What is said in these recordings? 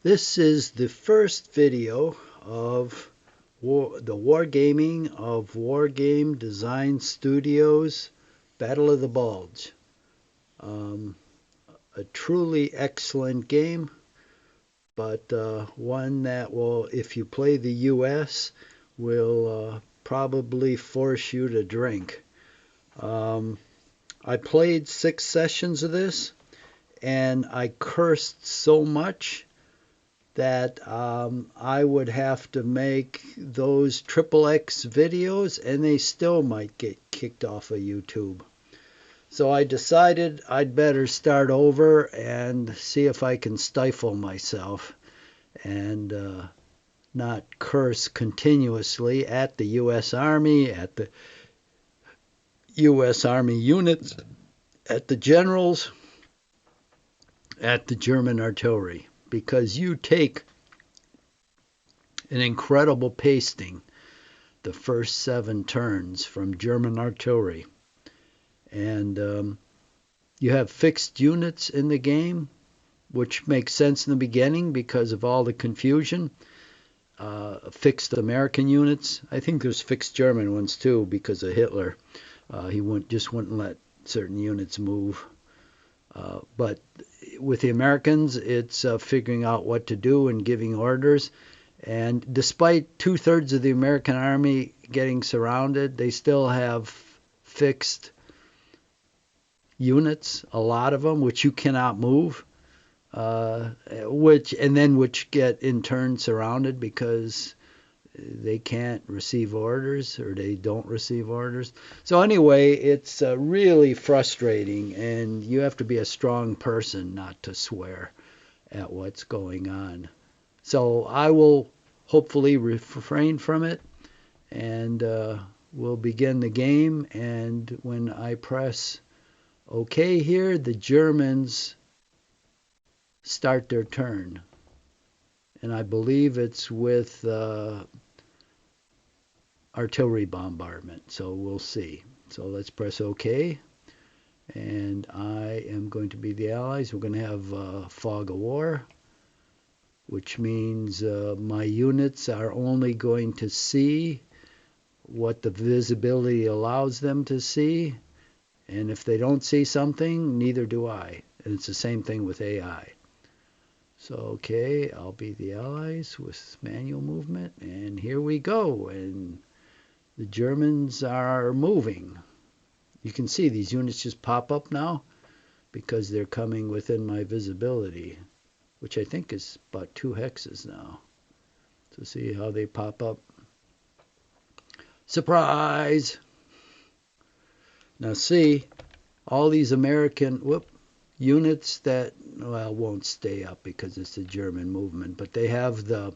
This is the first video of the Wargaming of Wargame Design Studios Battle of the Bulge. A truly excellent game, but one that will, if you play the US, will probably force you to drink. I played 6 sessions of this, and I cursed so much that I would have to make those XXX videos, and they still might get kicked off of YouTube. So I decided I'd better start over and see if I can stifle myself and not curse continuously at the U.S. Army, at the U.S. Army units, at the generals, at the German artillery. Because you take an incredible pasting the first 7 turns from German artillery. And you have fixed units in the game, which makes sense in the beginning because of all the confusion. Fixed American units. I think there's fixed German ones too because of Hitler. He wouldn't let certain units move. But with the Americans, it's figuring out what to do and giving orders. And despite 2/3 of the American army getting surrounded, they still have fixed units, a lot of them, which you cannot move, which get in turn surrounded because they can't receive orders or they don't receive orders. So anyway, it's really frustrating, and you have to be a strong person not to swear at what's going on. So I will hopefully refrain from it, and we'll begin the game. And when I press OK here, the Germans start their turn. And I believe it's with artillery bombardment, so we'll see. So let's press OK, and I am going to be the Allies. We're going to have fog of war, which means my units are only going to see what the visibility allows them to see, and if they don't see something, neither do I. And it's the same thing with AI. So okay, I'll be the Allies with manual movement, and here we go. And the Germans are moving. You can see these units just pop up now because they're coming within my visibility, which I think is about 2 hexes now. So see how they pop up. Surprise! Now see, all these American units that, well, won't stay up because it's a German movement, but they have the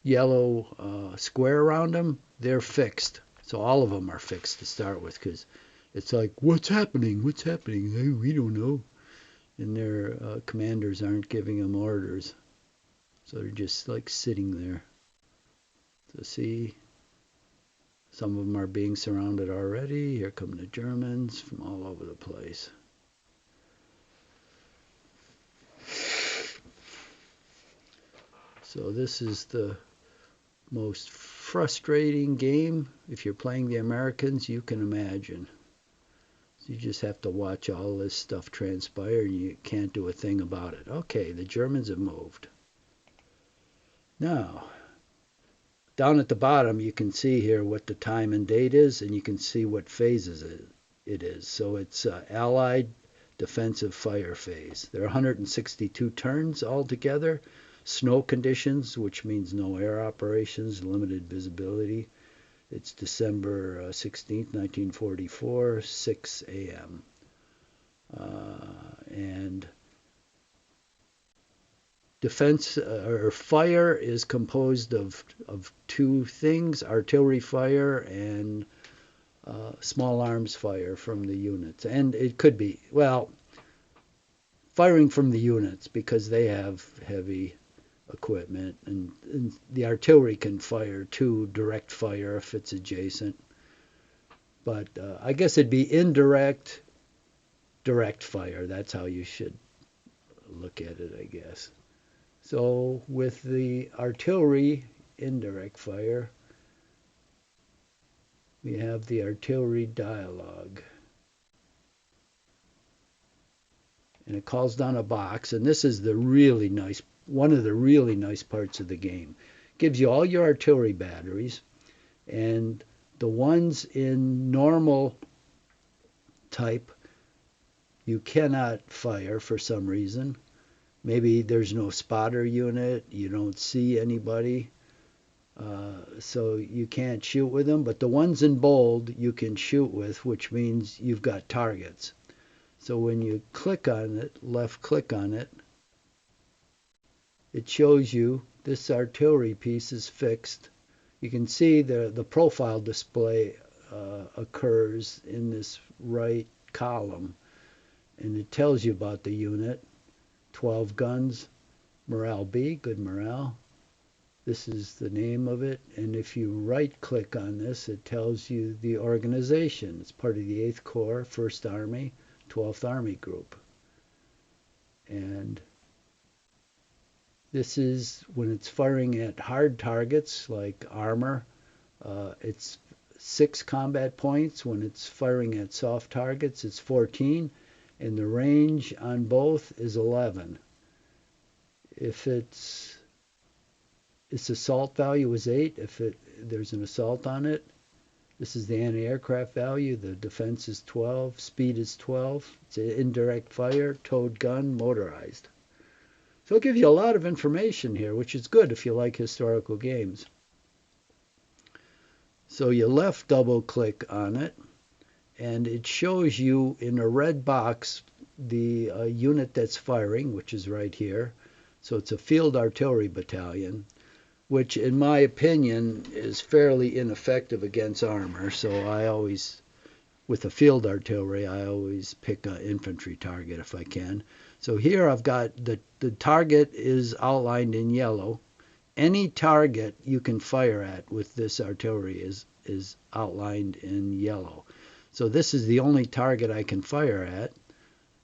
yellow square around them. They're fixed. So all of them are fixed to start with, because it's like, what's happening? What's happening? Hey, we don't know. And their commanders aren't giving them orders. So they're just like sitting there. So see, some of them are being surrounded already. Here come the Germans from all over the place. So this is the most frustrating game, if you're playing the Americans, you can imagine. So you just have to watch all this stuff transpire, and you can't do a thing about it. Okay, the Germans have moved. Now, down at the bottom, you can see here what the time and date is, and you can see what phases it is. So it's Allied defensive fire phase. There are 162 turns altogether. Snow conditions, which means no air operations, limited visibility. It's December 16th, 1944, 6 a.m. And defense or fire is composed of 2 things: artillery fire and small arms fire from the units. And it could be, well, firing from the units because they have heavy equipment, and the artillery can fire too, direct fire if it's adjacent. But I guess it'd be indirect, direct fire. That's how you should look at it, I guess. So with the artillery indirect fire, we have the artillery dialogue. And it calls down a box, and this is the really nice, one of the really nice parts of the game. It gives you all your artillery batteries, and the ones in normal type you cannot fire for some reason. Maybe there's no spotter unit, you don't see anybody, so you can't shoot with them. But the ones in bold you can shoot with, which means you've got targets. So when you click on it, left click on it, it shows you this artillery piece is fixed. You can see the profile display occurs in this right column, and it tells you about the unit. 12 guns, morale B, good morale. This is the name of it, and if you right click on this, it tells you the organization. It's part of the 8th Corps, 1st Army, 12th Army Group. And this is when it's firing at hard targets like armor, it's 6 combat points. When it's firing at soft targets, it's 14. And the range on both is 11. If its assault value is 8, if there's an assault on it, this is the anti-aircraft value. The defense is 12, speed is 12. It's an indirect fire, towed gun, motorized. So it gives you a lot of information here, which is good if you like historical games. So you left double click on it, and it shows you in a red box the unit that's firing, which is right here. So it's a field artillery battalion, which in my opinion is fairly ineffective against armor. So I always, with the field artillery, I always pick an infantry target if I can. So here I've got the target is outlined in yellow. Any target you can fire at with this artillery is outlined in yellow. So this is the only target I can fire at.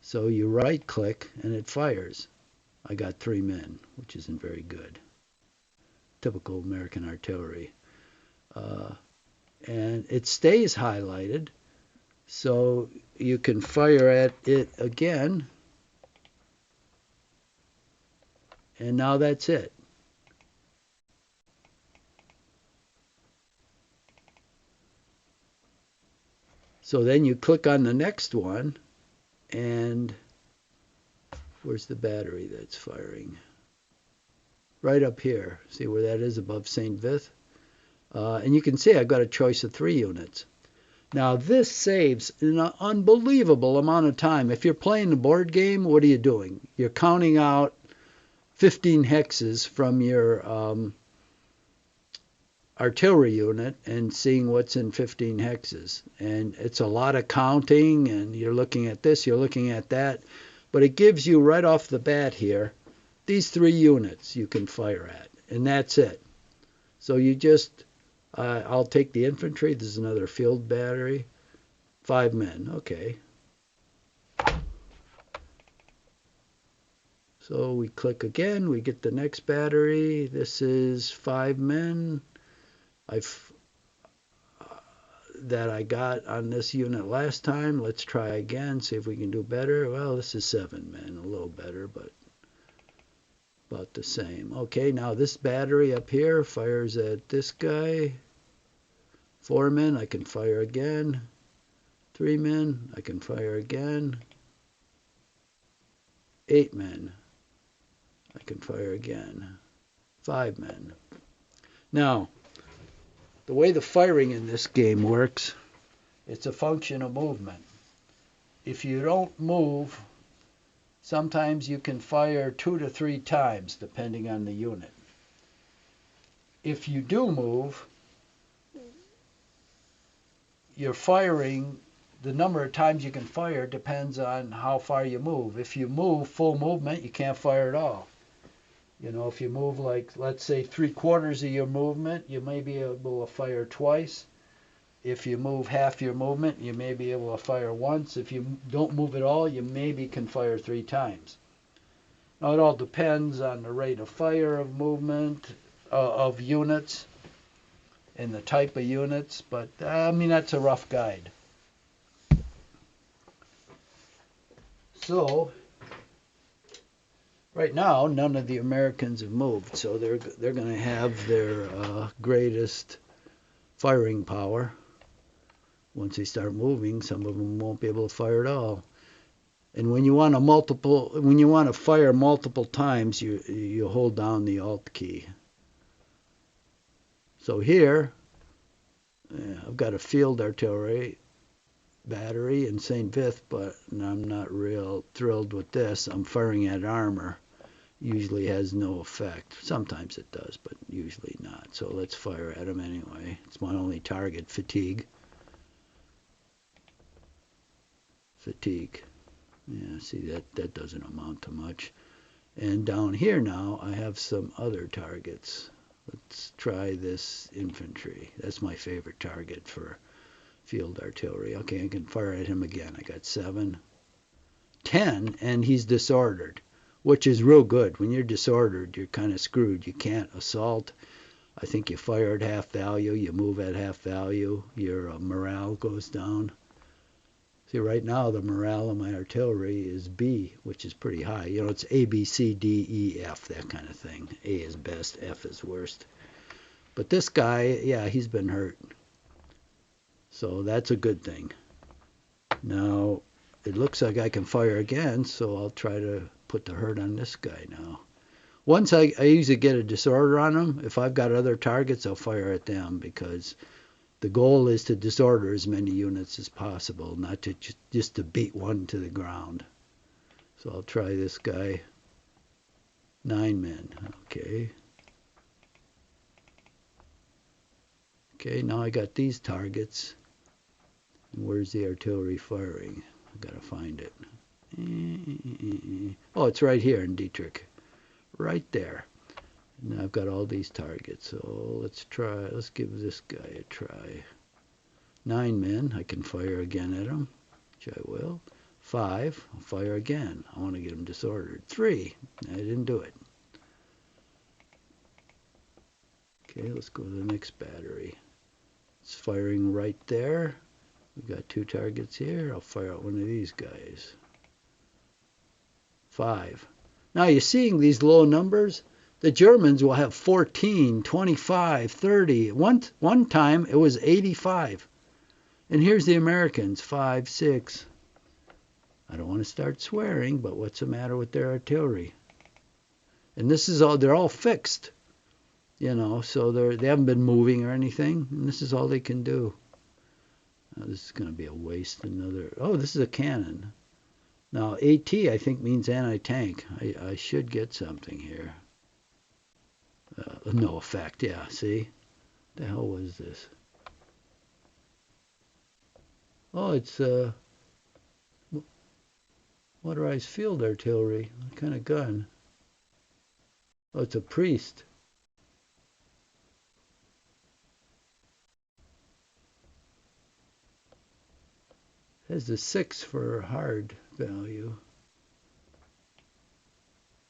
So you right click and it fires. I got 3 men, which isn't very good. Typical American artillery. And it stays highlighted, so you can fire at it again. And now that's it. So then you click on the next one, and where's the battery that's firing? Right up here. See where that is above St. Vith? And you can see I've got a choice of 3 units. Now this saves an unbelievable amount of time. If you're playing a board game, what are you doing? You're counting out 15 hexes from your artillery unit and seeing what's in 15 hexes. And it's a lot of counting, and you're looking at this, you're looking at that. But it gives you right off the bat here, these 3 units you can fire at, and that's it. So you just, I'll take the infantry. There's another field battery. 5 men, okay. So we click again, we get the next battery. This is 5 men. That I got on this unit last time. Let's try again, see if we can do better. Well, this is 7 men, a little better, but about the same. Okay, now this battery up here fires at this guy. 4 men, I can fire again. 3 men, I can fire again. 8 men, I can fire again. 5 men. Now, the way the firing in this game works, it's a function of movement. If you don't move, sometimes you can fire 2 to 3 times, depending on the unit. If you do move, you're firing, the number of times you can fire depends on how far you move. If you move full movement, you can't fire at all. You know, if you move like, let's say 3/4 of your movement, you may be able to fire twice. If you move half your movement, you may be able to fire once. If you don't move at all, you maybe can fire 3 times. Now, it all depends on the rate of fire of movement of units and the type of units, but I mean, that's a rough guide. So, right now, none of the Americans have moved, so they're going to have their greatest firing power. Once they start moving, some of them won't be able to fire at all. And when you want to fire multiple times, you hold down the Alt key. So here, I've got a field artillery battery in St. Vith, but I'm not real thrilled with this. I'm firing at armor. Usually has no effect. Sometimes it does, but usually not. So let's fire at him anyway. It's my only target, fatigue. Fatigue. Yeah, see, that doesn't amount to much. And down here now, I have some other targets. Let's try this infantry. That's my favorite target for field artillery. Okay, I can fire at him again. I got 7, 10, and he's disordered, which is real good. When you're disordered, you're kind of screwed. You can't assault. I think you fire at half value, you move at half value, your morale goes down. See, right now the morale of my artillery is B, which is pretty high. You know, it's A, B, C, D, E, F, that kind of thing. A is best, F is worst. But this guy, yeah, he's been hurt. So that's a good thing. Now, it looks like I can fire again, so I'll try to put the hurt on this guy now. Once I usually get a disorder on him, if I've got other targets, I'll fire at them, because the goal is to disorder as many units as possible, not to just to beat one to the ground. So I'll try this guy. 9 men. Okay. Okay, now I got these targets. Where's the artillery firing? I've got to find it. Oh, it's right here in Dietrich. Right there. And I've got all these targets. So let's give this guy a try. 9 men. I can fire again at him, which I will. 5. I'll fire again. I want to get him disordered. 3. I didn't do it. Okay, let's go to the next battery. It's firing right there. We've got 2 targets here. I'll fire out one of these guys. 5. Now you're seeing these low numbers. The Germans will have 14, 25, 30. One time it was 85. And here's the Americans, 5, 6. I don't want to start swearing, but what's the matter with their artillery? And this is all, they're all fixed, you know, so they haven't been moving or anything, and this is all they can do. Now, this is going to be a waste. Oh, this is a cannon. Now, AT, I think, means anti-tank. I should get something here. No effect, yeah, see? The hell was this? Oh, it's motorized field artillery. What kind of gun? Oh, it's a priest. It has the 6 for hard value.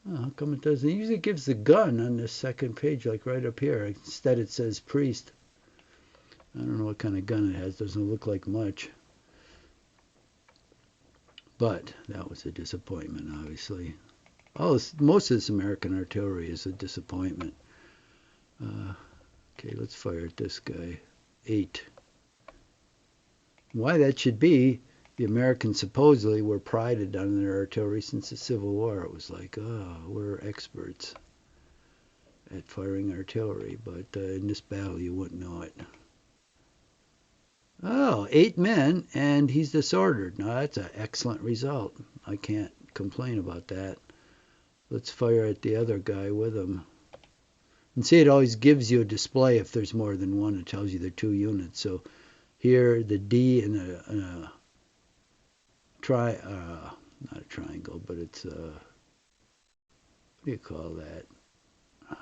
Oh, how come it doesn't? It usually gives the gun on this second page, like right up here. Instead it says priest. I don't know what kind of gun it has. Doesn't look like much. But that was a disappointment, obviously. Oh, most of this American artillery is a disappointment. Okay, let's fire at this guy. 8. Why that should be, the Americans supposedly were prided on their artillery since the Civil War. It was like, oh, we're experts at firing artillery, but in this battle you wouldn't know it. Oh, 8 men, and he's disordered. Now, that's an excellent result. I can't complain about that. Let's fire at the other guy with him. And see, it always gives you a display if there's more than one. It tells you there are 2 units. So here, the D in a not a triangle, but it's what do you call that?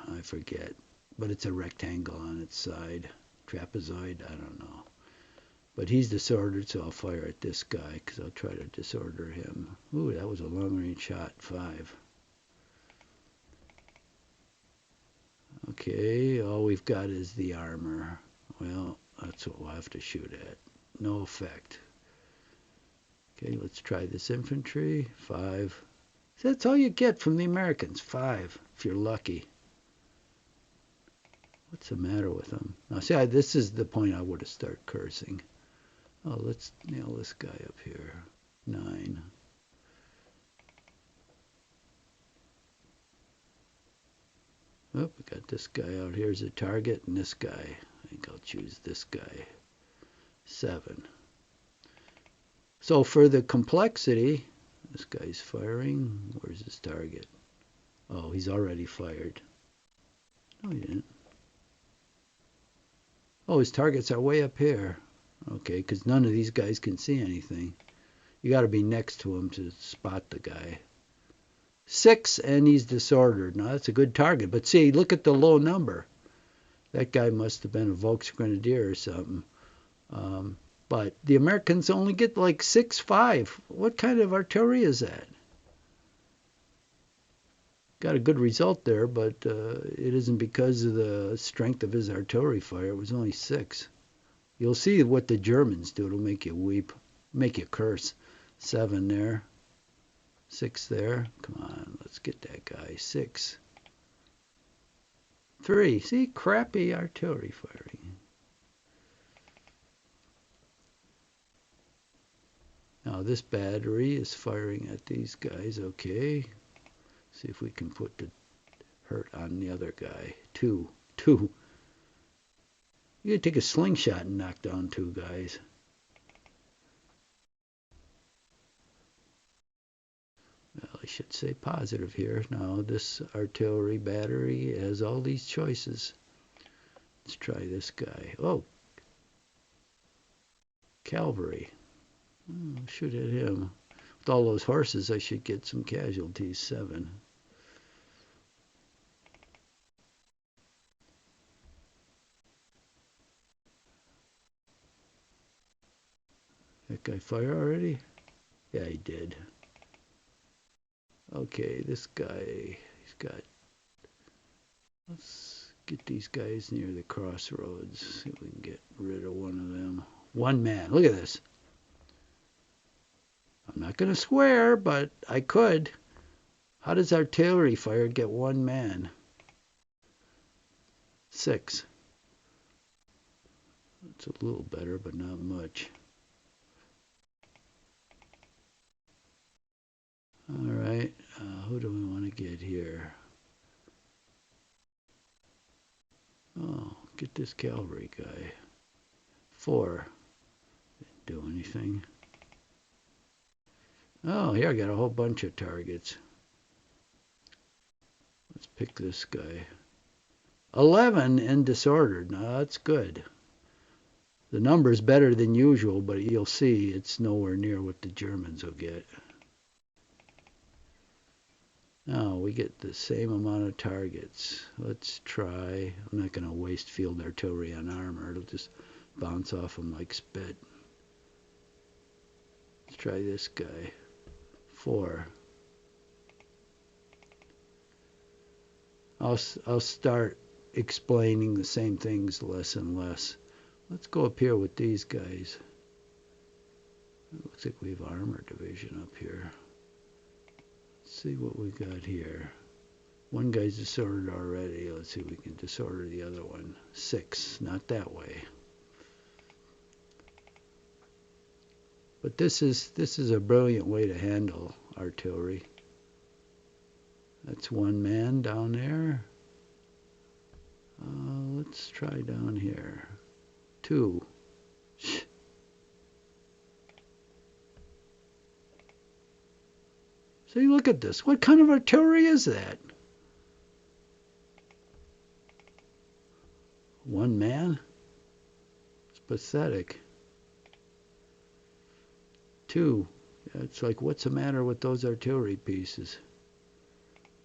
I forget. But it's a rectangle on its side. Trapezoid, I don't know. But he's disordered, so I'll fire at this guy because I'll try to disorder him. Ooh, that was a long-range shot. 5. Okay, all we've got is the armor. Well, that's what we'll have to shoot at. No effect. Okay, let's try this infantry. 5. So that's all you get from the Americans. 5, if you're lucky. What's the matter with them? Now, see, this is the point I would have started cursing. Oh, let's nail this guy up here. 9. Oh, we got this guy out here as a target, and this guy. I think I'll choose this guy. 7. So for the complexity, this guy's firing. Where's his target? Oh, he's already fired. No, he didn't. Oh, his targets are way up here. Okay, because none of these guys can see anything. You got to be next to him to spot the guy. 6, and he's disordered. Now, that's a good target. But see, look at the low number. That guy must have been a Volksgrenadier or something. But the Americans only get like 6-5. What kind of artillery is that? Got a good result there, but it isn't because of the strength of his artillery fire. It was only 6. You'll see what the Germans do. It'll make you weep, make you curse. 7 there. 6 there. Come on, let's get that guy. 6. 3. See, crappy artillery firing. Now this battery is firing at these guys. Okay. See if we can put the hurt on the other guy. 2. 2. You could take a slingshot and knock down 2 guys. Well, I should say positive here. Now this artillery battery has all these choices. Let's try this guy. Oh, cavalry. Oh, shoot at him. With all those horses, I should get some casualties. 7. That guy fire already? Yeah, he did. Okay, this guy, he's got... Let's get these guys near the crossroads. See if we can get rid of one of them. 1 man. Look at this. I'm not going to swear, but I could. How does artillery fire get 1 man? 6. It's a little better, but not much. All right, who do we want to get here? Oh, get this cavalry guy. 4. Didn't do anything. Oh, here I got a whole bunch of targets. Let's pick this guy. 11 and disordered. Now that's good. The number's better than usual, but you'll see it's nowhere near what the Germans will get. Now we get the same amount of targets. Let's try. I'm not going to waste field artillery on armor. It'll just bounce off them like spit. Let's try this guy. 4. I'll start explaining the same things less and less. Let's go up here with these guys. It looks like we have armor division up here. Let's see what we got here. 1 guy's disordered already. Let's see if we can disorder the other one. 6. Not that way. But this is a brilliant way to handle artillery. That's 1 man down there. Let's try down here. 2. See, look at this. What kind of artillery is that? 1 man? It's pathetic. 2. It's like, what's the matter with those artillery pieces?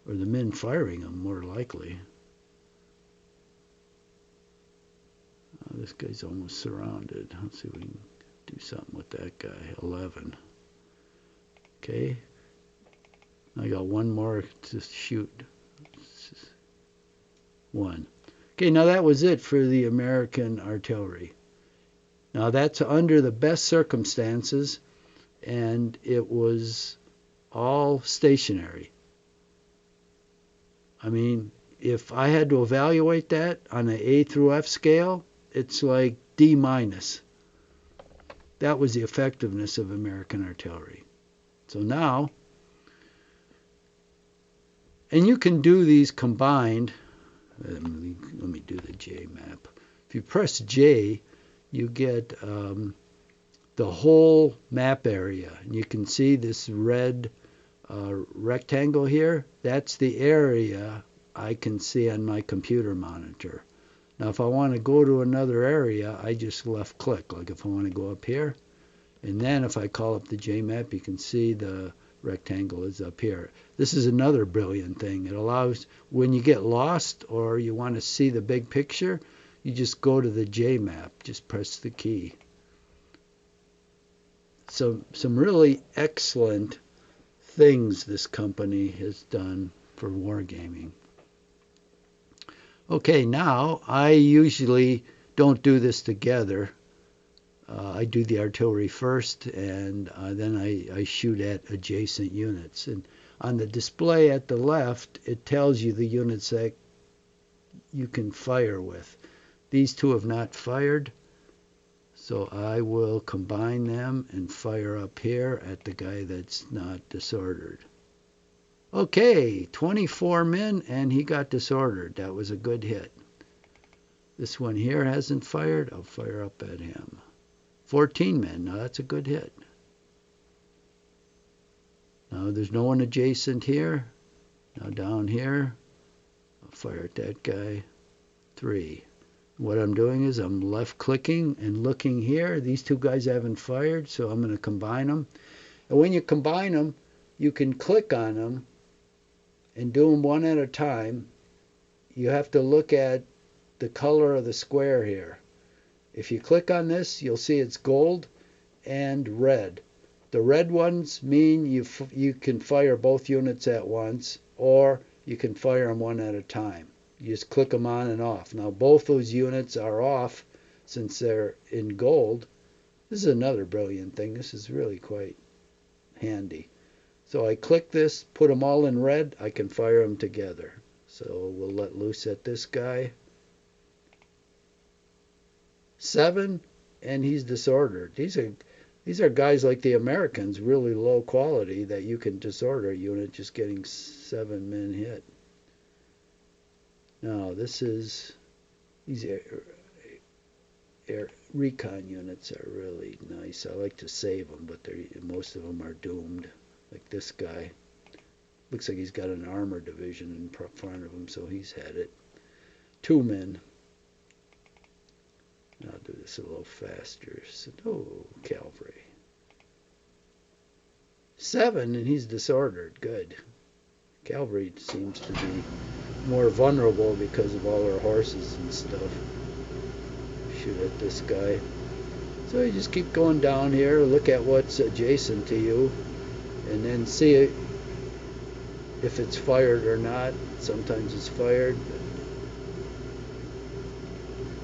Or the men firing them, more likely. This guy's almost surrounded. Let's see if we can do something with that guy. 11. Okay. I got 1 more to shoot. 1. Okay, now that was it for the American artillery. Now that's under the best circumstances, and it was all stationary. I mean, if I had to evaluate that on an A through F scale, it's like D minus. That was the effectiveness of American artillery. So now, and you can do these combined. Let me do the J map. If you press J, you get the whole map area. And you can see this red rectangle here. That's the area I can see on my computer monitor. Now if I want to go to another area, I just left click, like if I want to go up here. And then if I call up the J map, you can see the rectangle is up here. This is another brilliant thing. It allows, when you get lost or you want to see the big picture, you just go to the J map, just press the key. So some really excellent things this company has done for wargaming. Okay, now I usually don't do this together. I do the artillery first, and then I shoot at adjacent units. And on the display at the left, it tells you the units that you can fire with. These two have not fired, so I will combine them and fire up here at the guy that's not disordered. Okay, 24 men, and he got disordered. That was a good hit. This one here hasn't fired. I'll fire up at him. 14 men. Now that's a good hit. Now there's no one adjacent here. Now down here, I'll fire at that guy. 3. What I'm doing is I'm left clicking and looking here. These two guys haven't fired, so I'm going to combine them. And when you combine them, you can click on them and do them one at a time. You have to look at the color of the square here. If you click on this, you'll see it's gold and red. The red ones mean you can fire both units at once, or you can fire them one at a time. You just click them on and off. Now both those units are off since they're in gold. This is another brilliant thing. This is really quite handy. So I click this, put them all in red, I can fire them together. So we'll let loose at this guy. 7, and he's disordered. These are guys like the Americans, really low quality, that you can disorder a unit just getting 7 men hit. Now this is, these air recon units are really nice. I like to save them, but most of them are doomed. Like this guy. Looks like he's got an armor division in front of him, so he's had it. 2 men. I'll do this a little faster. So, oh, cavalry. 7, and he's disordered. Good. Cavalry seems to be more vulnerable because of all our horses and stuff. Shoot at this guy. So you just keep going down here, look at what's adjacent to you, and then see if it's fired or not. Sometimes it's fired,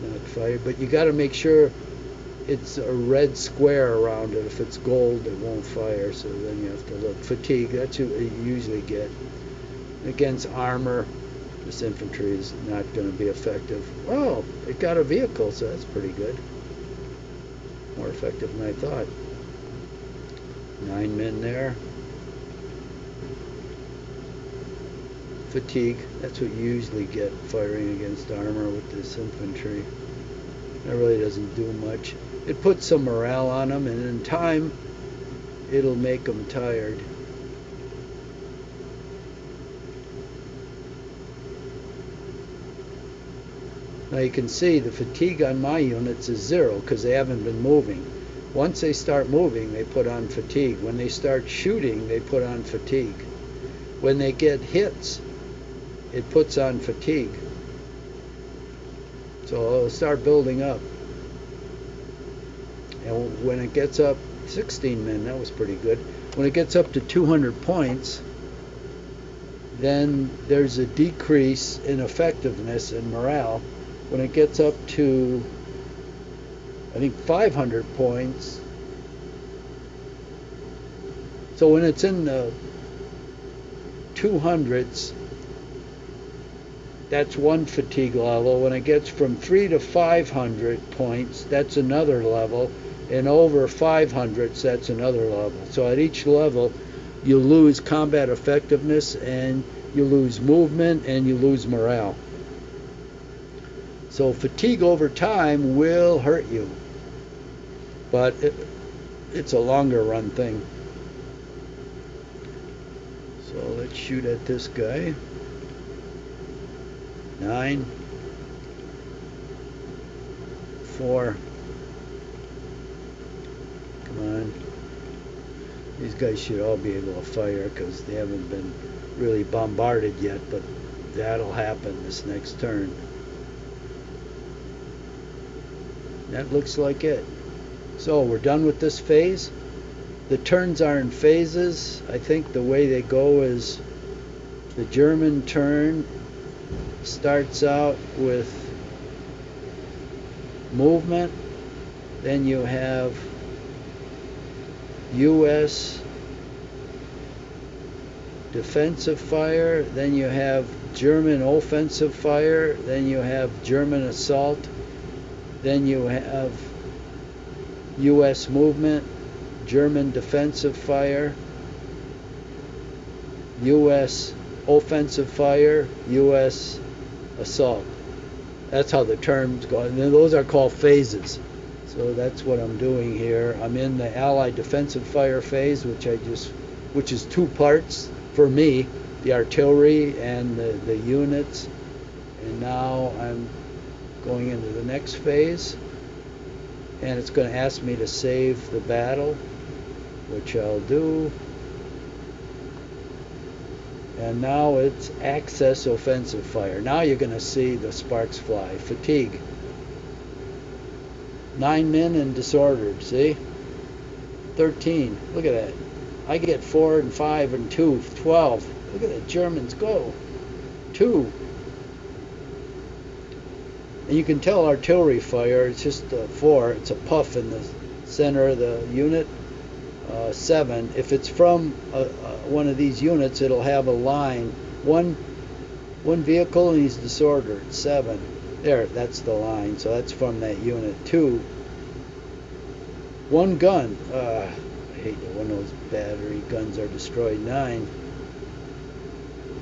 but not fired. But you got to make sure it's a red square around it. If it's gold, it won't fire. So then you have to look. Fatigue, that's what you usually get. Against armor, this infantry is not going to be effective. Oh, it got a vehicle, so that's pretty good. More effective than I thought. 9 men there. Fatigue, that's what you usually get firing against armor with this infantry. That really doesn't do much. It puts some morale on them, and in time, it'll make them tired. Now you can see the fatigue on my units is 0 because they haven't been moving. Once they start moving, they put on fatigue. When they start shooting, they put on fatigue. When they get hits, it puts on fatigue. So it'll start building up. And when it gets up, 16 men, that was pretty good. When it gets up to 200 points, then there's a decrease in effectiveness and morale. when it gets up to, I think, 500 points. So when it's in the 200s, that's one fatigue level. When it gets from 3 to 500 points, that's another level. And over 500s, that's another level. So at each level, you lose combat effectiveness, and you lose movement, and you lose morale. So fatigue over time will hurt you, but it's a longer run thing. So let's shoot at this guy. 9, 4. Come on. These guys should all be able to fire because they haven't been really bombarded yet, but that'll happen this next turn. That looks like it. So we're done with this phase. The turns are in phases. I think the way they go is the German turn starts out with movement, then you have U.S. defensive fire, then you have German offensive fire, then you have German assault, then you have U.S. movement, German defensive fire, U.S. offensive fire, U.S. assault. That's how the terms go. And those are called phases. So that's what I'm doing here. I'm in the Allied defensive fire phase, which is two parts for me, the artillery and the units. And now I'm going into the next phase, and it's going to ask me to save the battle, which I'll do. And now it's Axis offensive fire. Now you're going to see the sparks fly. Fatigue. 9 men and disordered, see? 13. Look at that. I get 4 and 5 and 2. 12. Look at the Germans go. 2. And you can tell artillery fire, it's just 4. It's a puff in the center of the unit. 7. If it's from one of these units, it'll have a line. One vehicle and he's disordered. 7. There, that's the line. So that's from that unit. 2. 1 gun. I hate it when those battery guns are destroyed. 9.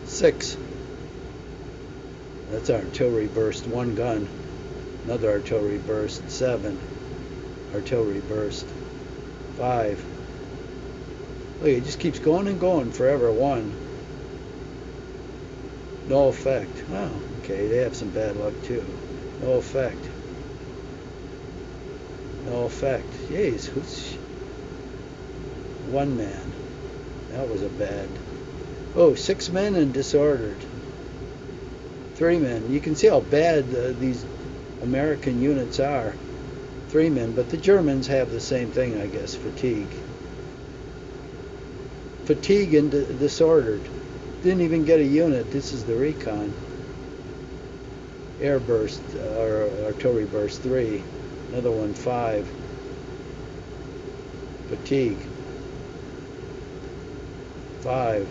6. That's artillery burst. 1 gun. Another artillery burst. 7. Artillery burst. 5. Look, it just keeps going and going forever. 1. No effect. Oh, okay, they have some bad luck too. No effect. No effect. Jeez, who's 1 man? That was a bad. Oh, 6 men and disordered. 3 men. You can see how bad these American units are. 3 men, but the Germans have the same thing, I guess. Fatigue. Fatigue and disordered. Didn't even get a unit. This is the recon. Air burst, or artillery burst. 3. Another one. 5. Fatigue. 5.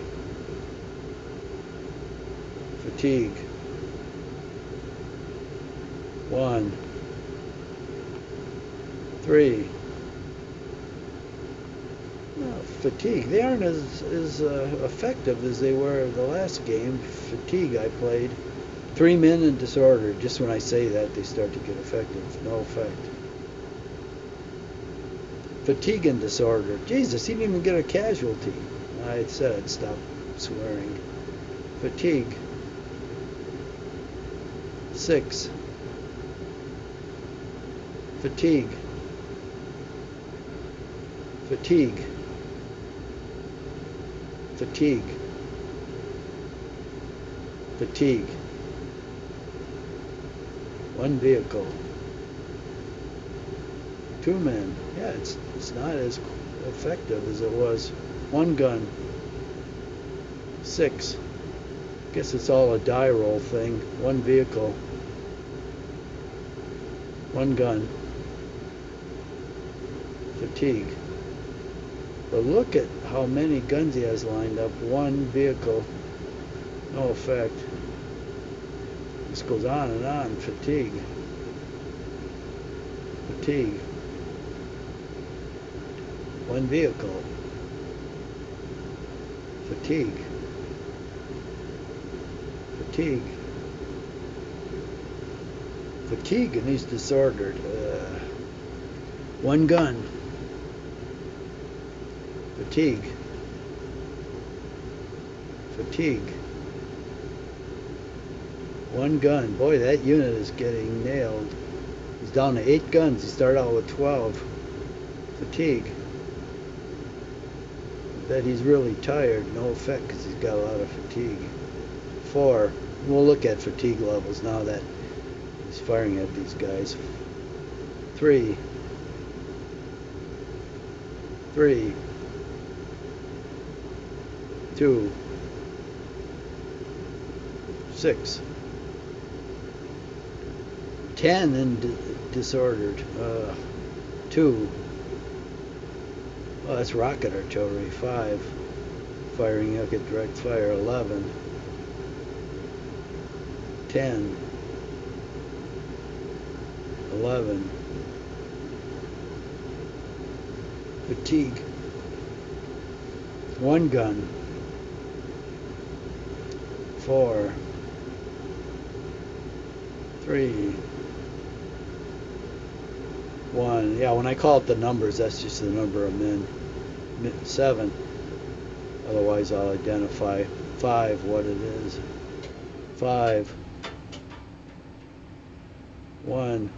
Fatigue. 1. 3. Fatigue. They aren't as effective as they were the last game. Fatigue I played. 3 men and disorder. Just when I say that, they start to get effective. No effect. Fatigue and disorder. Jesus, he didn't even get a casualty. I said I'd stop swearing. Fatigue. 6. Fatigue. Fatigue. Fatigue. Fatigue. 1 vehicle. 2 men. Yeah, it's not as effective as it was. 1 gun. 6. Guess it's all a die roll thing. 1 vehicle. One gun. Fatigue. But look at how many guns he has lined up. One vehicle. No effect. This goes on and on. Fatigue. Fatigue. One vehicle. Fatigue. Fatigue. Fatigue, and he's disordered. One gun. Fatigue. Fatigue. One gun. Boy, that unit is getting nailed. He's down to 8 guns. He started out with 12. Fatigue. Bet he's really tired. No effect because he's got a lot of fatigue. 4. We'll look at fatigue levels now that he's firing at these guys. 3. 3. 2. 6. 10 and disordered. 2. Oh, that's rocket artillery. 5. Firing at direct fire. 11. 10. 11. Fatigue. One gun. 4. 3. 1. Yeah, when I call it the numbers, that's just the number of men. 7. Otherwise, I'll identify 5 what it is. 5. 1.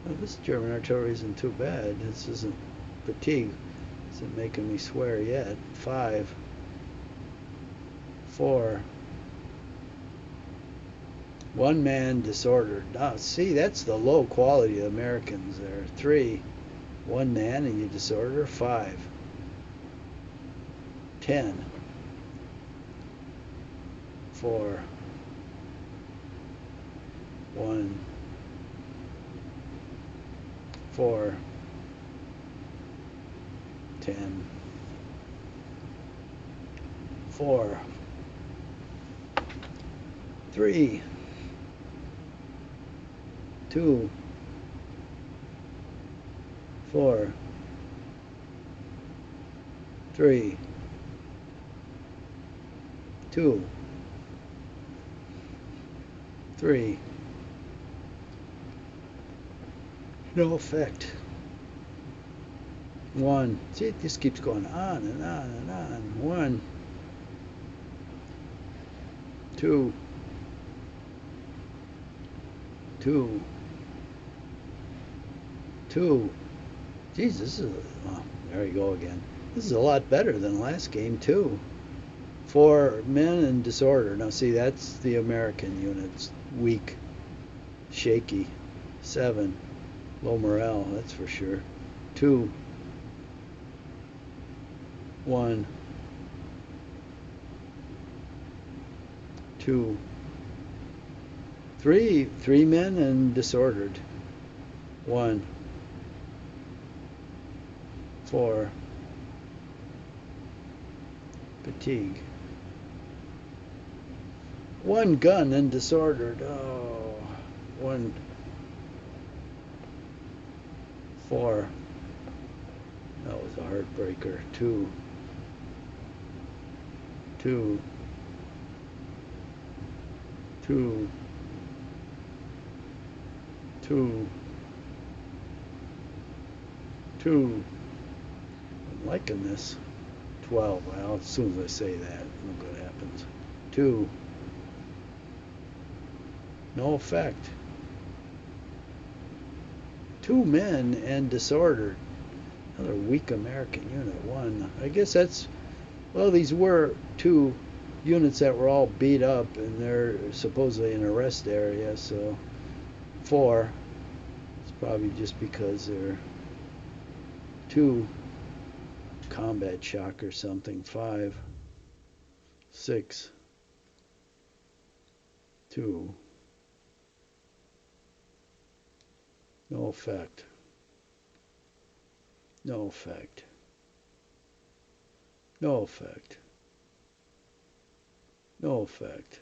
Well, this German artillery isn't too bad. This isn't fatigue. Isn't making me swear yet. 5. 4. One man disordered. Now, see, that's the low quality of Americans there. 3. One man and you disorder. 5. 10. 4. 1. 4. 10. 4. 3. 2. 4. 3. 2. 3. No effect. 1. See, it just keeps going on and on and on. 1. 2. 2. 2. Jeez, this is, oh, there you go again. This is a lot better than last game, too. 4 men in disorder. Now, see, that's the American units. Weak. Shaky. 7. Low morale, that's for sure. 2. 1. 2. 3 men and disordered. 1. 4. Fatigue. 1 gun and disordered. Oh, 1. 4. That was a heartbreaker. 2. 2. 2. 2. 2. I'm liking this. 12. Well, as soon as I say that, look what happens. 2. No effect. 2 men and disordered. Another weak American unit. 1. I guess that's, well, these were 2 units that were all beat up, and they're supposedly in a rest area, so 4. It's probably just because they're 2 combat shock or something. 5. 6. 2. No effect. No effect. No effect. No effect.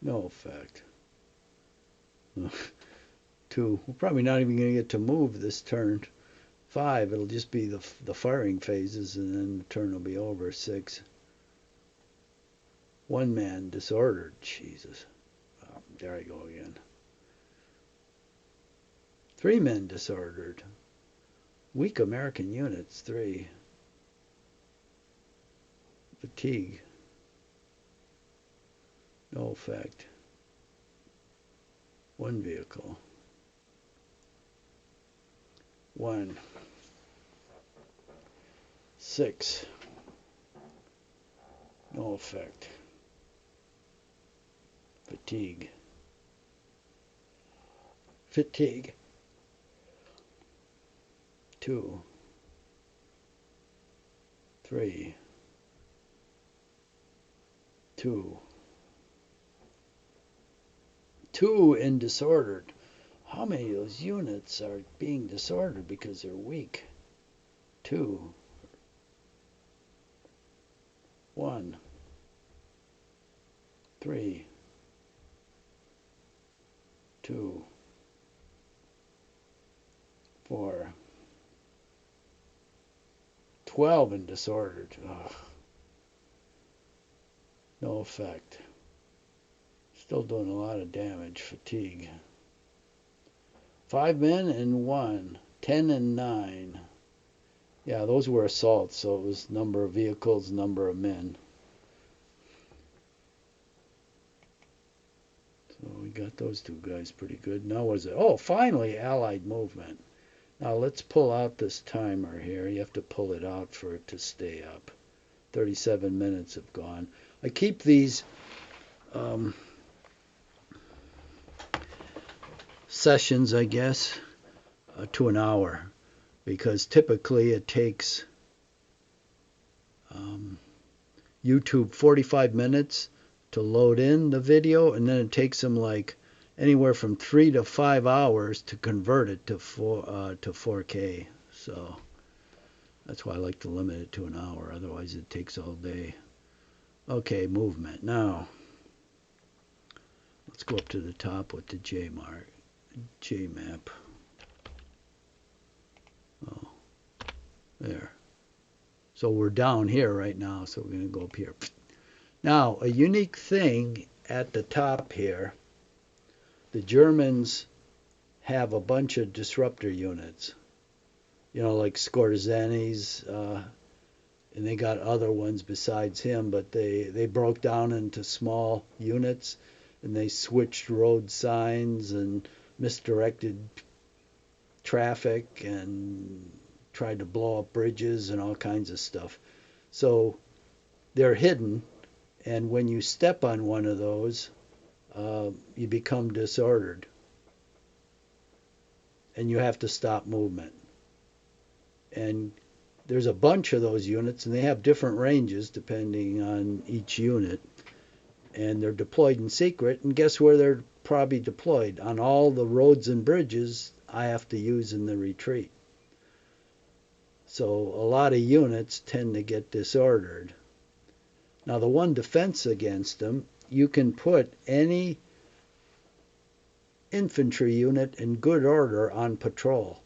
No effect. 2. We're probably not even going to get to move this turn. 5. It'll just be the firing phases, and then the turn will be over. 6. 1 man disordered. Jesus. Oh, there I go again. 3 men disordered. Weak American units. 3. Fatigue. No effect. 1 vehicle. 1. 6. No effect. Fatigue. Fatigue. 2. 3. 2. 2 in disordered. How many of those units are being disordered because they're weak? 2. 1. 3. 2. 4. 12 in disordered. Ugh. No effect. Still doing a lot of damage. Fatigue. 5 men and 1. 10 and 9. Yeah, those were assaults, so it was number of vehicles, number of men. So we got those 2 guys pretty good. Now what is it? Oh, finally, Allied movement. Now let's pull out this timer here. You have to pull it out for it to stay up. 37 minutes have gone. I keep these sessions, I guess, to an hour, because typically it takes YouTube 45 minutes to load in the video, and then it takes them like anywhere from 3 to 5 hours to convert it to 4K. So that's why I like to limit it to an hour. Otherwise, it takes all day. Okay, movement. Now let's go up to the top with the J map. Oh, there. So we're down here right now, so we're going to go up here. Now, a unique thing at the top here, the Germans have a bunch of disruptor units, you know, like Skorzeny's, and they got other ones besides him, but they broke down into small units, and they switched road signs and misdirected traffic and tried to blow up bridges and all kinds of stuff. So they're hidden, and when you step on one of those, you become disordered, and you have to stop movement. And there's a bunch of those units, and they have different ranges depending on each unit, and they're deployed in secret. And guess where they're probably deployed? On all the roads and bridges I have to use in the retreat. So a lot of units tend to get disordered. Now, the one defense against them, you can put any infantry unit in good order on patrol.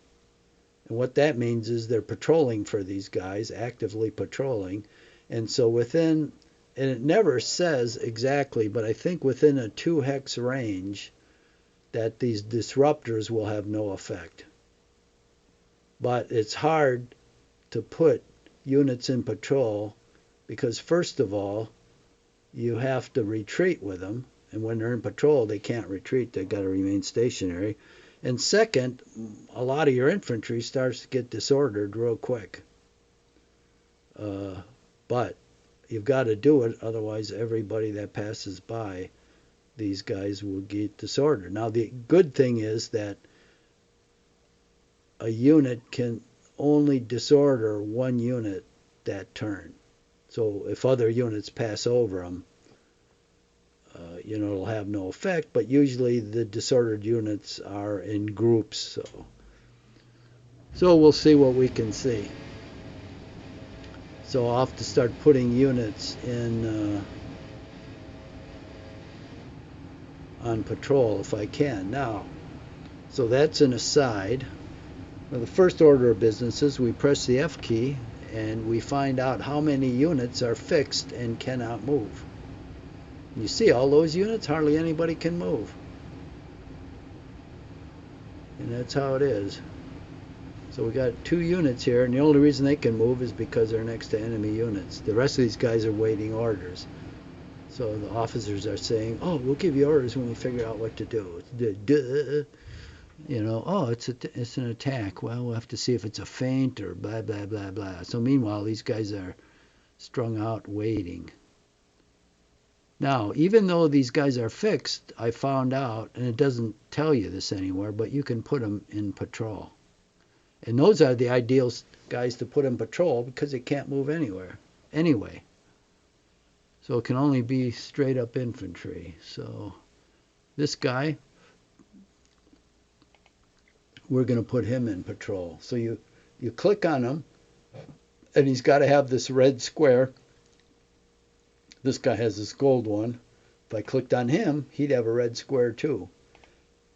And what that means is they're patrolling for these guys, actively patrolling. And so within, and it never says exactly, but I think within a 2 hex range, that these disruptors will have no effect. But it's hard to put units in patrol because, first of all, you have to retreat with them, and when they're in patrol they can't retreat, they've got to remain stationary. And second, a lot of your infantry starts to get disordered real quick, but you've got to do it, otherwise everybody that passes by, these guys will get disordered. Now, the good thing is that a unit can only disorder 1 unit that turn. So if other units pass over them, it'll have no effect, but usually the disordered units are in groups, so we'll see what we can see. So I'll have to start putting units in on patrol if I can. Now, so that's an aside. Now, the first order of business is we press the F key and we find out how many units are fixed and cannot move. You see all those units, hardly anybody can move. And that's how it is. So we got 2 units here, and the only reason they can move is because they're next to enemy units. The rest of these guys are waiting orders. So the officers are saying, oh, we'll give you orders when we figure out what to do. Duh. Oh, it's an attack. Well, we'll have to see if it's a feint or blah, blah, blah, blah. So meanwhile, these guys are strung out waiting. Now, even though these guys are fixed, I found out, and it doesn't tell you this anywhere, but you can put them in patrol. And those are the ideal guys to put in patrol because they can't move anywhere. Anyway. So it can only be straight up infantry. So this guy, we're going to put him in patrol. So you click on him, and he's got to have this red square. This guy has this gold one. If I clicked on him, he'd have a red square too.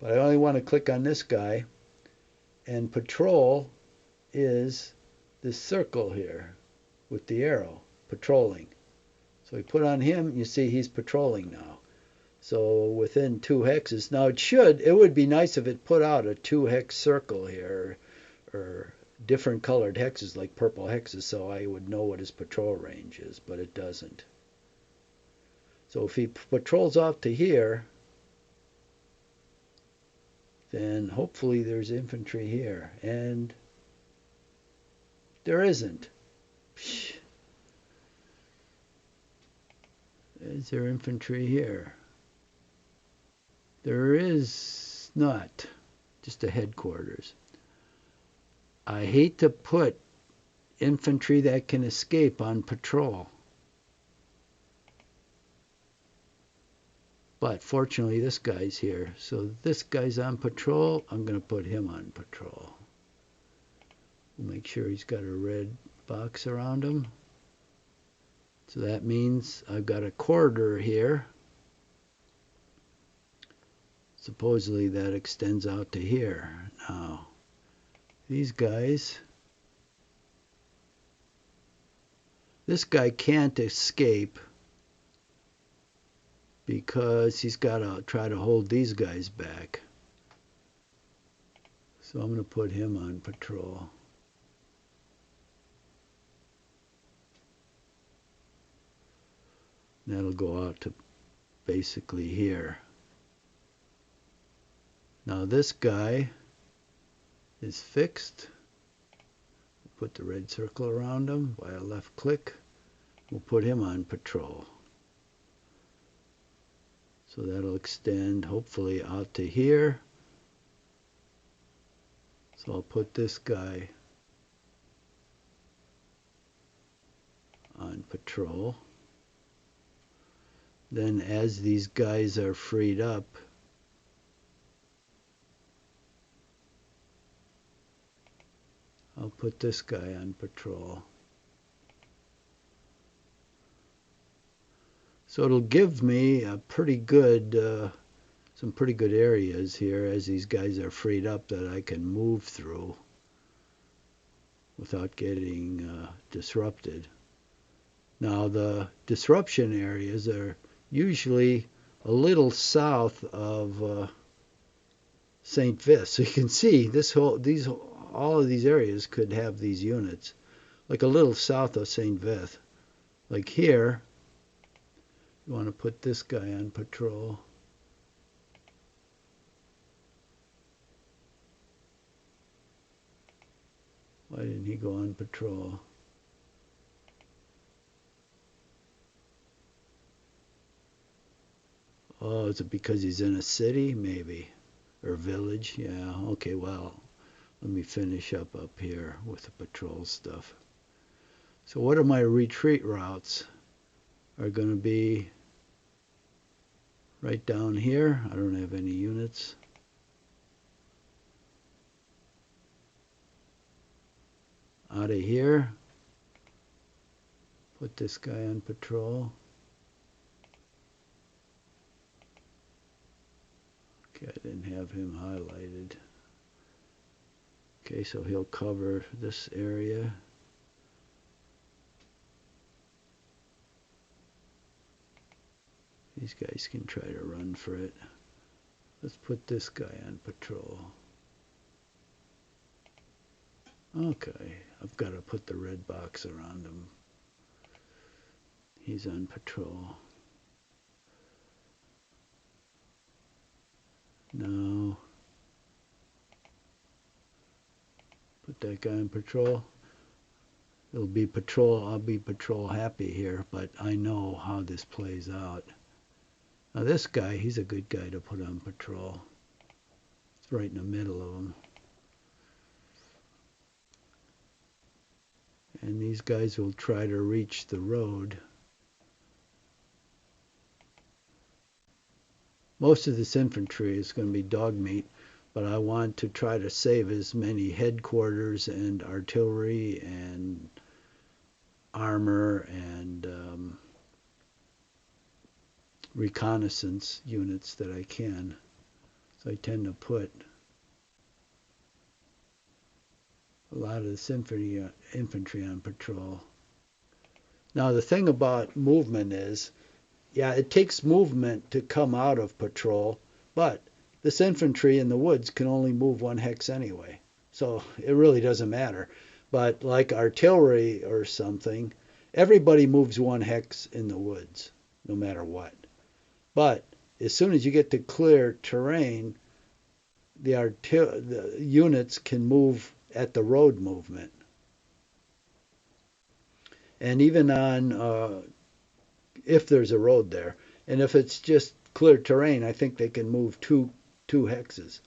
But I only want to click on this guy. And patrol is this circle here with the arrow, patrolling. So we put on him, you see he's patrolling now. So within 2 hexes. Now it would be nice if it put out a 2 hex circle here, or different colored hexes like purple hexes, so I would know what his patrol range is, but it doesn't. So if he patrols off to here, then hopefully there's infantry here. And there isn't. Is there infantry here? There is not. Just a headquarters. I hate to put infantry that can escape on patrol. But fortunately, this guy's here. So this guy's on patrol. I'm going to put him on patrol. We'll make sure he's got a red box around him. So that means I've got a corridor here. Supposedly that extends out to here. Now, these guys, this guy can't escape because he's got to try to hold these guys back. So I'm going to put him on patrol. That'll go out to basically here. Now this guy is fixed. Put the red circle around him by a left click. We'll put him on patrol. So that'll extend hopefully out to here. So I'll put this guy on patrol. Then as these guys are freed up, I'll put this guy on patrol. So it'll give me a pretty good, some pretty good areas here as these guys are freed up that I can move through without getting disrupted. Now the disruption areas are usually a little south of St. Vith. So you can see all of these areas could have these units, like a little south of St. Vith. Like here, you want to put this guy on patrol. Why didn't he go on patrol? Oh, is it because he's in a city? Maybe. Or village? Yeah, okay, well, let me finish up here with the patrol stuff. So what are my retreat routes? Are going to be right down here. I don't have any units. Out of here. Put this guy on patrol. Okay, I didn't have him highlighted. Okay, so he'll cover this area. These guys can try to run for it. Let's put this guy on patrol. Okay, I've got to put the red box around him. He's on patrol. No. Put that guy on patrol. It'll be patrol. I'll be patrol happy here, but I know how this plays out. Now this guy, he's a good guy to put on patrol. It's right in the middle of them. And these guys will try to reach the road. Most of this infantry is going to be dog meat, but I want to try to save as many headquarters and artillery and armor and reconnaissance units that I can. So I tend to put a lot of this infantry on patrol. Now the thing about movement is, yeah, it takes movement to come out of patrol, but this infantry in the woods can only move 1 hex anyway. So it really doesn't matter. But like artillery or something, everybody moves 1 hex in the woods, no matter what. But as soon as you get to clear terrain, the units can move at the road movement. And even on, if there's a road there, and if it's just clear terrain, I think they can move two hexes.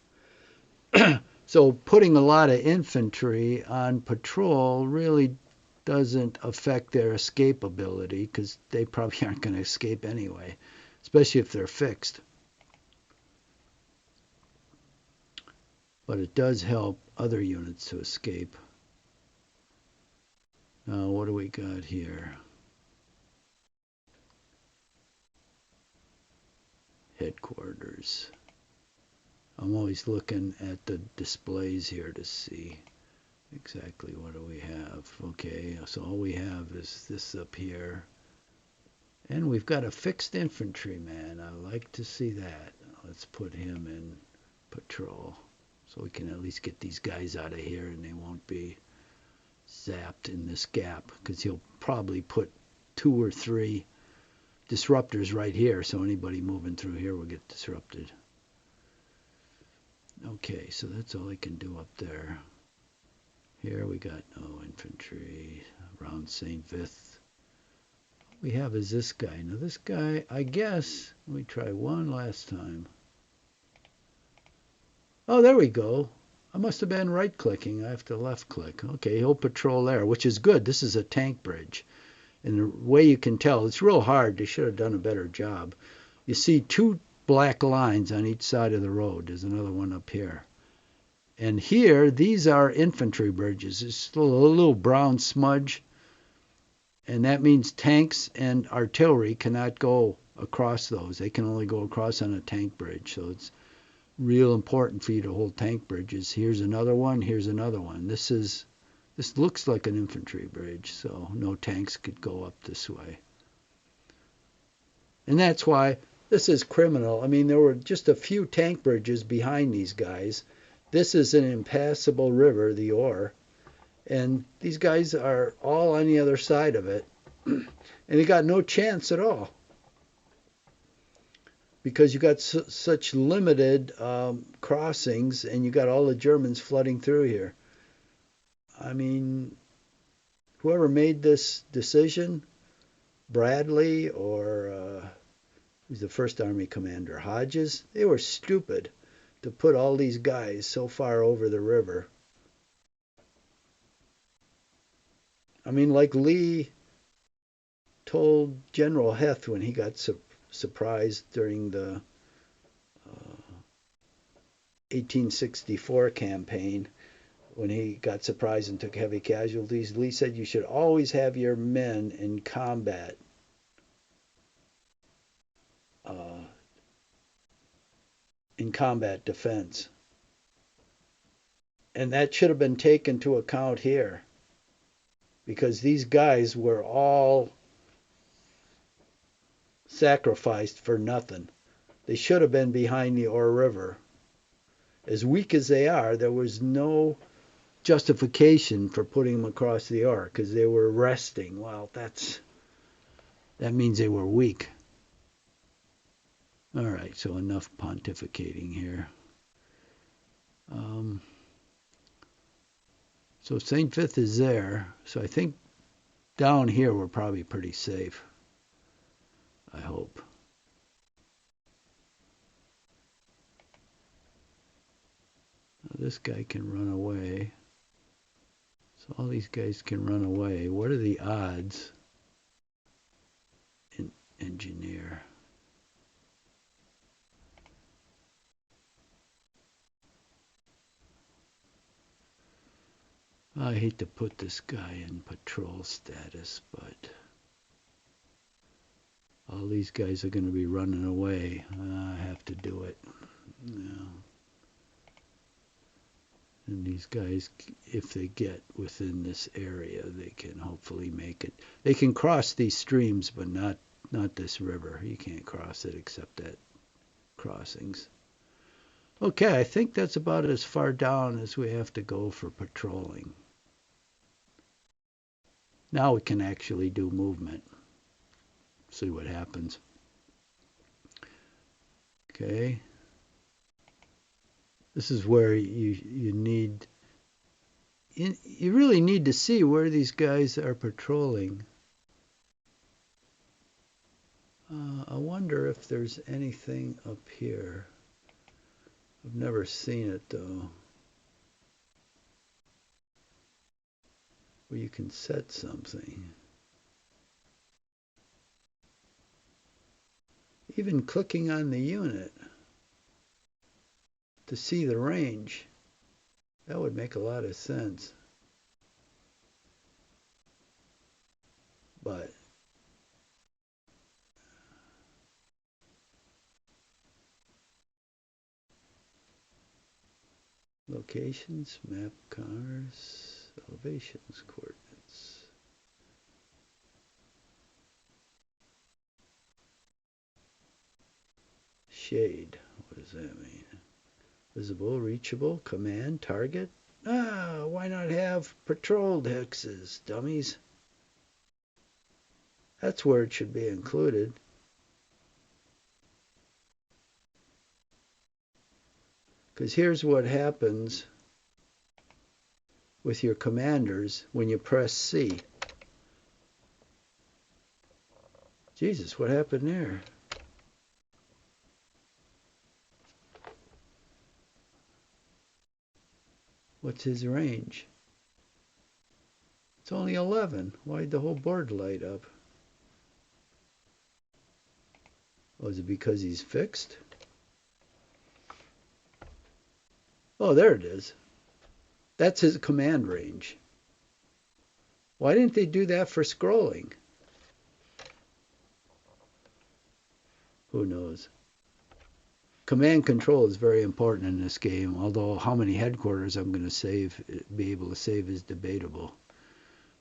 So putting a lot of infantry on patrol really doesn't affect their escape ability, because they probably aren't going to escape anyway, especially if they're fixed. But it does help other units to escape. Now, what do we got here? Headquarters. I'm always looking at the displays here to see exactly what do we have. Okay, so all we have is this up here. And we've got a fixed infantryman. I like to see that. Let's put him in patrol, so we can at least get these guys out of here and they won't be zapped in this gap, because he'll probably put 2 or 3 disruptors right here, so anybody moving through here will get disrupted. Okay, so that's all I can do up there. Here we got no infantry around St. Vith. What we have is this guy. Now this guy, I guess, let me try one last time. Oh, there we go. I must have been right-clicking. I have to left-click. Okay, he'll patrol there, which is good. This is a tank bridge. And the way you can tell, it's real hard. They should have done a better job. You see 2 black lines on each side of the road. There's another one up here. And here, these are infantry bridges. It's a little brown smudge. And that means tanks and artillery cannot go across those. They can only go across on a tank bridge. So it's real important for you to hold tank bridges. Here's another one. Here's another one. This looks like an infantry bridge, so no tanks could go up this way. And that's why this is criminal. I mean, there were just a few tank bridges behind these guys. This is an impassable river, the Ore, and these guys are all on the other side of it, and they got no chance at all, because you got such limited crossings, and you got all the Germans flooding through here. I mean, whoever made this decision, Bradley or who's the first army commander, Hodges, they were stupid to put all these guys so far over the river. I mean, like Lee told General Heth when he got surprised during the 1864 campaign when he got surprised and took heavy casualties. Lee said you should always have your men uh, in combat defense. And that should have been taken into account here because these guys were all sacrificed for nothing. They should have been behind the Ore River. As weak as they are, there was no justification for putting them across the Ore because they were resting. Well, that means they were weak. All right, so enough pontificating here. So St. Vith is there. So I think down here we're probably pretty safe. I hope. Now this guy can run away. So all these guys can run away. What are the odds in engineer? I hate to put this guy in patrol status, but all these guys are going to be running away. I have to do it. Yeah. And these guys, if they get within this area, they can hopefully make it. They can cross these streams, but not this river. You can't cross it except at crossings. Okay, I think that's about as far down as we have to go for patrolling. Now we can actually do movement. See what happens. Okay. This is where you really need to see where these guys are patrolling. I wonder if there's anything up here. I've never seen it though. Where you can set something. Even clicking on the unit to see the range. That would make a lot of sense. But locations, map cars, elevations, coordinates. Shade, what does that mean? Visible, reachable, command, target. Why not have patrolled hexes, dummies? That's where it should be included. Because here's what happens with your commanders when you press C. Jesus, what happened there? What's his range? It's only 11. Why'd the whole board light up? Oh, is it because he's fixed? Oh, there it is. That's his command range. Why didn't they do that for scrolling? Who knows? Command control is very important in this game, although how many headquarters I'm going to be able to save is debatable.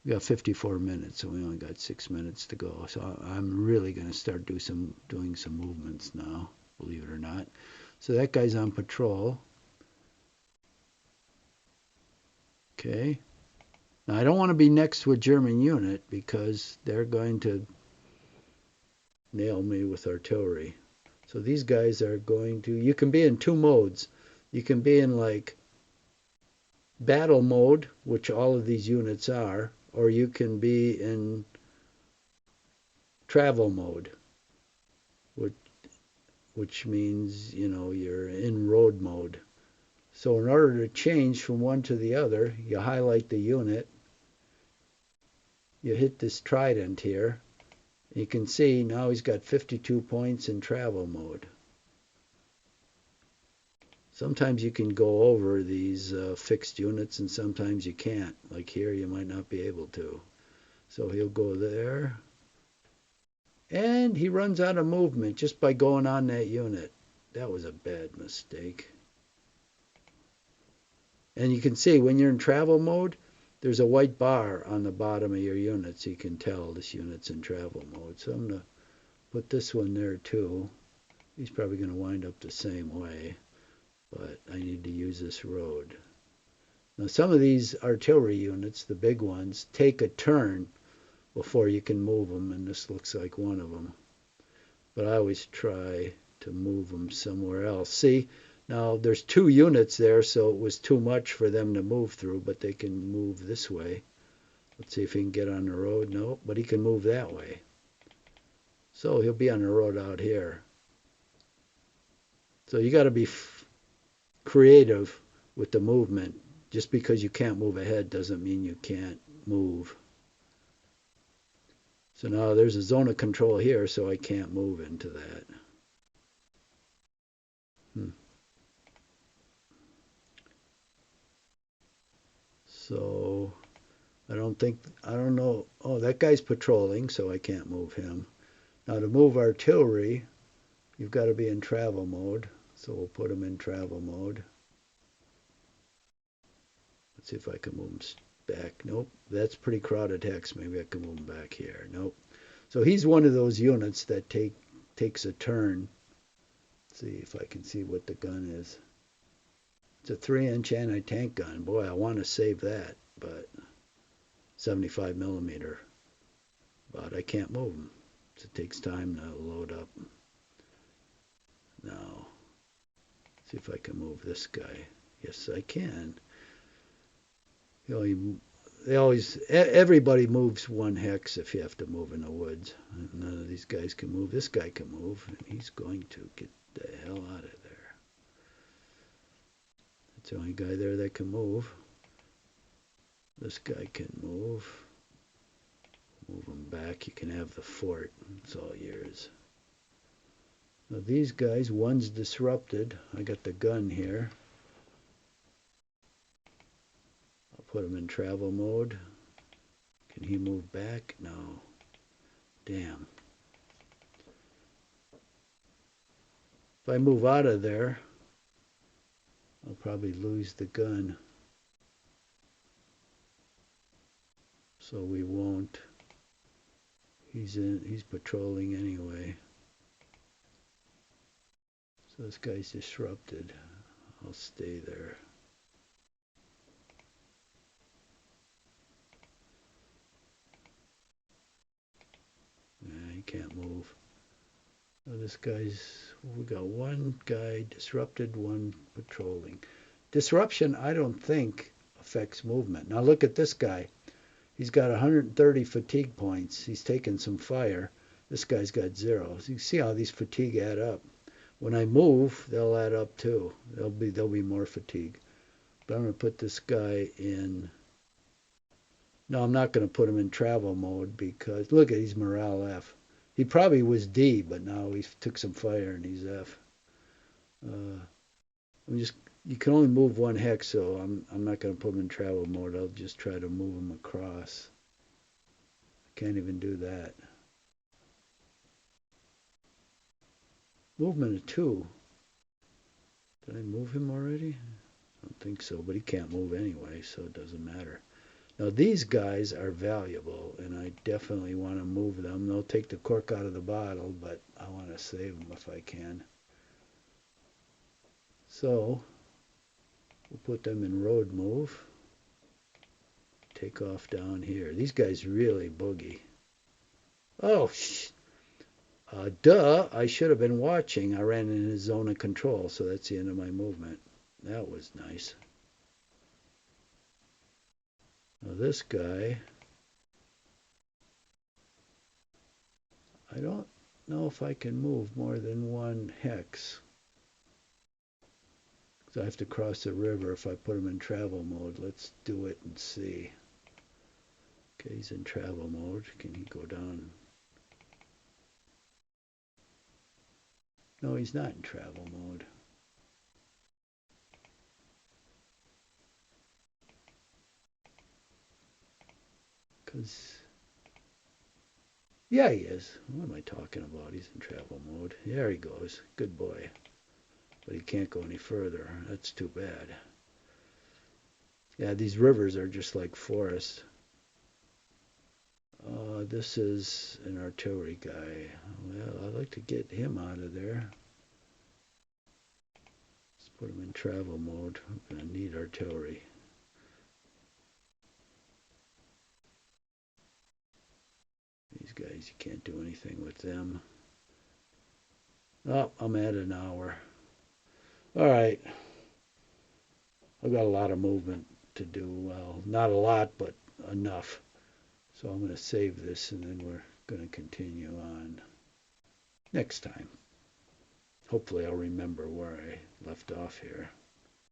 We got 54 minutes, so we only got 6 minutes to go. So I'm really going to start doing some movements now, believe it or not. So that guy's on patrol. Okay. Now I don't want to be next to a German unit because they're going to nail me with artillery. So these guys are going to, you can be in two modes. You can be in like battle mode, which all of these units are, or you can be in travel mode, which means, you know, you're in road mode. So in order to change from one to the other, you highlight the unit, you hit this trident here, You can see now he's got 52 points in travel mode. Sometimes you can go over these fixed units and sometimes you can't. Like here you might not be able to. So he'll go there. And he runs out of movement just by going on that unit. That was a bad mistake. And you can see when you're in travel mode, there's a white bar on the bottom of your unit so you can tell this unit's in travel mode. So I'm going to put this one there too. He's probably going to wind up the same way. But I need to use this road. Now some of these artillery units, the big ones, take a turn before you can move them, and this looks like one of them. But I always try to move them somewhere else. See, now there's 2 units there, so it was too much for them to move through, but they can move this way. Let's see if he can get on the road. No, but he can move that way. So he'll be on the road out here. So you got to be creative with the movement. Just because you can't move ahead doesn't mean you can't move. So now there's a zone of control here, so I can't move into that. So I don't know. Oh, that guy's patrolling, so I can't move him. Now to move artillery, you've got to be in travel mode. So we'll put him in travel mode. Let's see if I can move him back. Nope, that's pretty crowded hex. Maybe I can move him back here. Nope. So he's one of those units that takes a turn. Let's see if I can see what the gun is. It's a 3-inch anti-tank gun. Boy, I want to save that, but 75 millimeter. But I can't move them. So it takes time to load up. Now, see if I can move this guy. Yes, I can. Everybody moves 1 hex if you have to move in the woods. None of these guys can move. This guy can move, and he's going to get the hell out of there. That's the only guy there that can move. This guy can move. Move him back. You can have the fort. It's all yours. Now these guys, one's disrupted. I got the gun here. I'll put him in travel mode. Can he move back? No. Damn. If I move out of there, I'll probably lose the gun. So we won't. He's patrolling anyway. So this guy's disrupted. I'll stay there. Yeah, he can't move. So we got 1 guy disrupted, 1 patrolling. Disruption, I don't think, affects movement. Now look at this guy. He's got 130 fatigue points. He's taken some fire. This guy's got 0. So you see how these fatigue add up. When I move, they'll add up too. There'll be more fatigue. But I'm going to put this guy in. No, I'm not going to put him in travel mode because look at he's morale F. He probably was D, but now he took some fire and he's F. You can only move 1 hex, so I'm not going to put him in travel mode. I'll just try to move him across. I can't even do that. Movement of 2. Did I move him already? I don't think so, but he can't move anyway, so it doesn't matter. Now these guys are valuable, and I definitely want to move them. They'll take the cork out of the bottle, but I want to save them if I can. So we'll put them in road move. Take off down here. These guys really boogie. Oh, duh, I should have been watching. I ran in his zone of control, so that's the end of my movement. That was nice. Now this guy, I don't know if I can move more than 1 hex. So I have to cross the river if I put him in travel mode. Let's do it and see. Okay, he's in travel mode. Can he go down? No, he's not in travel mode. Because, yeah, he is. What am I talking about? He's in travel mode. There he goes. Good boy. But he can't go any further. That's too bad. Yeah, these rivers are just like forests. This is an artillery guy. Well, I'd like to get him out of there. Let's put him in travel mode. I'm going to need artillery. These guys, you can't do anything with them. Oh, I'm at an hour. All right. I've got a lot of movement to do. Well, not a lot, but enough. So I'm going to save this, and then we're going to continue on next time. Hopefully I'll remember where I left off here.